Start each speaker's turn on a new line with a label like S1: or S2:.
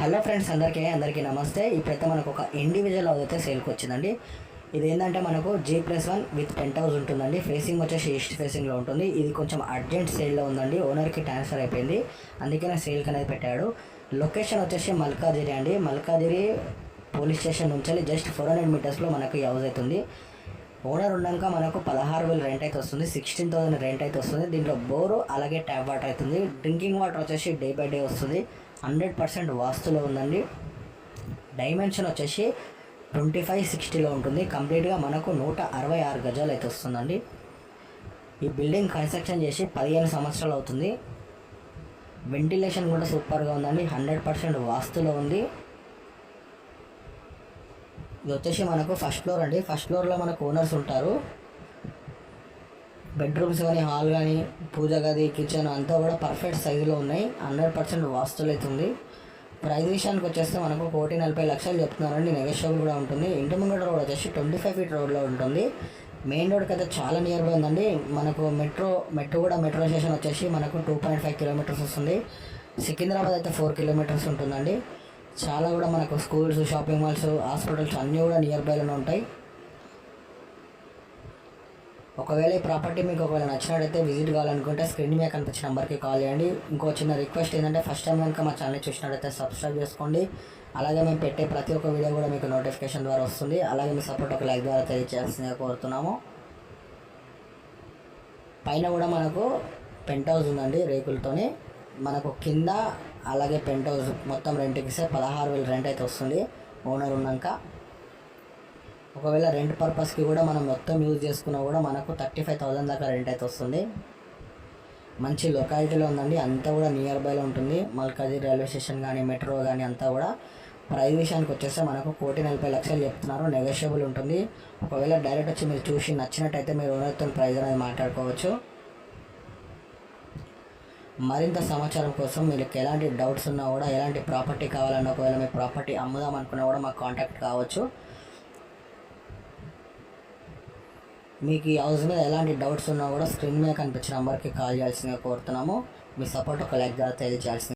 S1: Hello friends, అందరికీ నమస్తే. ఇప్పుడైతే మనకు ఒక ఇండివిజువల్ హౌస్ అయితే సేల్కి వచ్చిందండి. ఇది ఏంటంటే మనకు G+1 విత్ పెంట్ హౌస్ ఉంటుందండి. ఫేసింగ్ వచ్చేసి ఈస్ట్ ఫేసింగ్లో ఉంటుంది. ఇది కొంచెం అర్జెంట్ సేల్లో ఉందండి. ఓనర్కి ట్రాన్స్ఫర్ అయిపోయింది, అందుకనే సేల్కి అనేది పెట్టాడు. లొకేషన్ వచ్చేసి మల్కాజిరి అండి. మల్కాజిరి పోలీస్ స్టేషన్ నుంచి జస్ట్ 400 మీటర్స్లో మనకు ఈ హౌస్ అవుతుంది. ఓనర్ ఉన్నాక మనకు 16,000 రెంట్ అయితే వస్తుంది, 16,000 రెంట్ అయితే వస్తుంది. దీంట్లో బోరు అలాగే ట్యాప్ వాటర్ అవుతుంది. డ్రింకింగ్ వాటర్ వచ్చేసి డే బై డే వస్తుంది. 100% వాస్తులో ఉందండి. డైమెన్షన్ వచ్చేసి 25-60లో ఉంటుంది. కంప్లీట్గా మనకు 166 గజాలు అయితే వస్తుందండి. ఈ బిల్డింగ్ కన్స్ట్రక్షన్ చేసి 15 సంవత్సరాలు అవుతుంది. వెంటిలేషన్ కూడా సూపర్గా ఉందండి. 100% వాస్తులో ఉంది. ఇది వచ్చేసి మనకు ఫస్ట్ ఫ్లోర్ అండి. ఫస్ట్ ఫ్లోర్లో మనకు ఓనర్స్ ఉంటారు. బెడ్రూమ్స్ కానీ, హాల్ కానీ, పూజ గది, కిచెన్ అంతా కూడా పర్ఫెక్ట్ సైజులో ఉన్నాయి. 100% వాస్తులు అవుతుంది. ప్రైస్ విషయానికి వచ్చేస్తే మనకు 1,40,00,000 చెప్తున్నారండి. నెగోషియబుల్ కూడా ఉంటుంది. ఇంటి ముంగట రోడ్ వచ్చేసి 25 ఫీట్ రోడ్లో ఉంటుంది. మెయిన్ రోడ్కి అయితే చాలా నియర్ బై ఉందండి. మనకు మెట్రో స్టేషన్ వచ్చేసి మనకు 2.5 కిలోమీటర్స్ వస్తుంది. సికింద్రాబాద్ అయితే 4 కిలోమీటర్స్ ఉంటుందండి. చాలా కూడా మనకు స్కూల్స్, షాపింగ్ మాల్స్, హాస్పిటల్స్ అన్నీ కూడా నియర్ బైలోనే ఉంటాయి. ఒకవేళ ఈ ప్రాపర్టీ మీకు ఒకవేళ నచ్చినట్టయితే విజిట్ కావాలనుకుంటే స్క్రీన్ మీద కనిపించిన నెంబర్కి కాల్ చేయండి. ఇంకో చిన్న రిక్వెస్ట్ ఏంటంటే ఫస్ట్ టైం కనుక మా ఛానల్ చూసినట్టయితే సబ్స్క్రైబ్ చేసుకోండి. అలాగే మేము పెట్టే ప్రతి ఒక్క వీడియో కూడా మీకు నోటిఫికేషన్ ద్వారా వస్తుంది. అలాగే మీ సపోర్ట్ ఒక లైక్ ద్వారా తెలియజేయాల్సిందిగా కోరుతున్నాము. పైన కూడా మనకు పెంట్ హౌస్ ఉందండి రేకులతోని. మనకు కింద అలాగే పెంట్ హౌస్ మొత్తం రెంట్కి ఇస్తే 16,000 రెంట్ అయితే వస్తుంది ఓనర్ ఉన్నాక. ఒకవేళ రెంట్ పర్పస్కి కూడా మనం మొత్తం యూజ్ చేసుకున్నా కూడా మనకు 35,000 దాకా రెంట్ అయితే వస్తుంది. మంచి లొకాలిటీలో ఉందండి. అంతా కూడా నియర్ బైలో ఉంటుంది. మల్కాజిరి రైల్వే స్టేషన్ కానీ, మెట్రో కానీ అంతా కూడా. ప్రైస్ విషయానికి వచ్చేస్తే మనకు 1,40,00,000 చెప్తున్నారు. నెగోషియబుల్ ఉంటుంది. ఒకవేళ డైరెక్ట్ వచ్చి మీరు చూసి నచ్చినట్టయితే మీరు ఓనర్తో ప్రైస్ అనేది మాట్లాడుకోవచ్చు. మరింత సమాచారం కోసం మీకు ఎలాంటి డౌట్స్ ఉన్నా కూడా, ఎలాంటి ప్రాపర్టీ కావాలన్నా, ఒకవేళ మీ ప్రాపర్టీ అమ్ముదాం అనుకున్నా కూడా మాకు కాంటాక్ట్ కావచ్చు. మీకు ఈ హౌస్ మీద ఎలాంటి డౌట్స్ ఉన్నా కూడా స్క్రీన్ మీద కనిపించిన నెంబర్కి కాల్ చేయాల్సిందిగా కోరుతున్నాము. మీ సపోర్ట్ ఒక లైక్ ద్వారా తెలియజేయాల్సింది.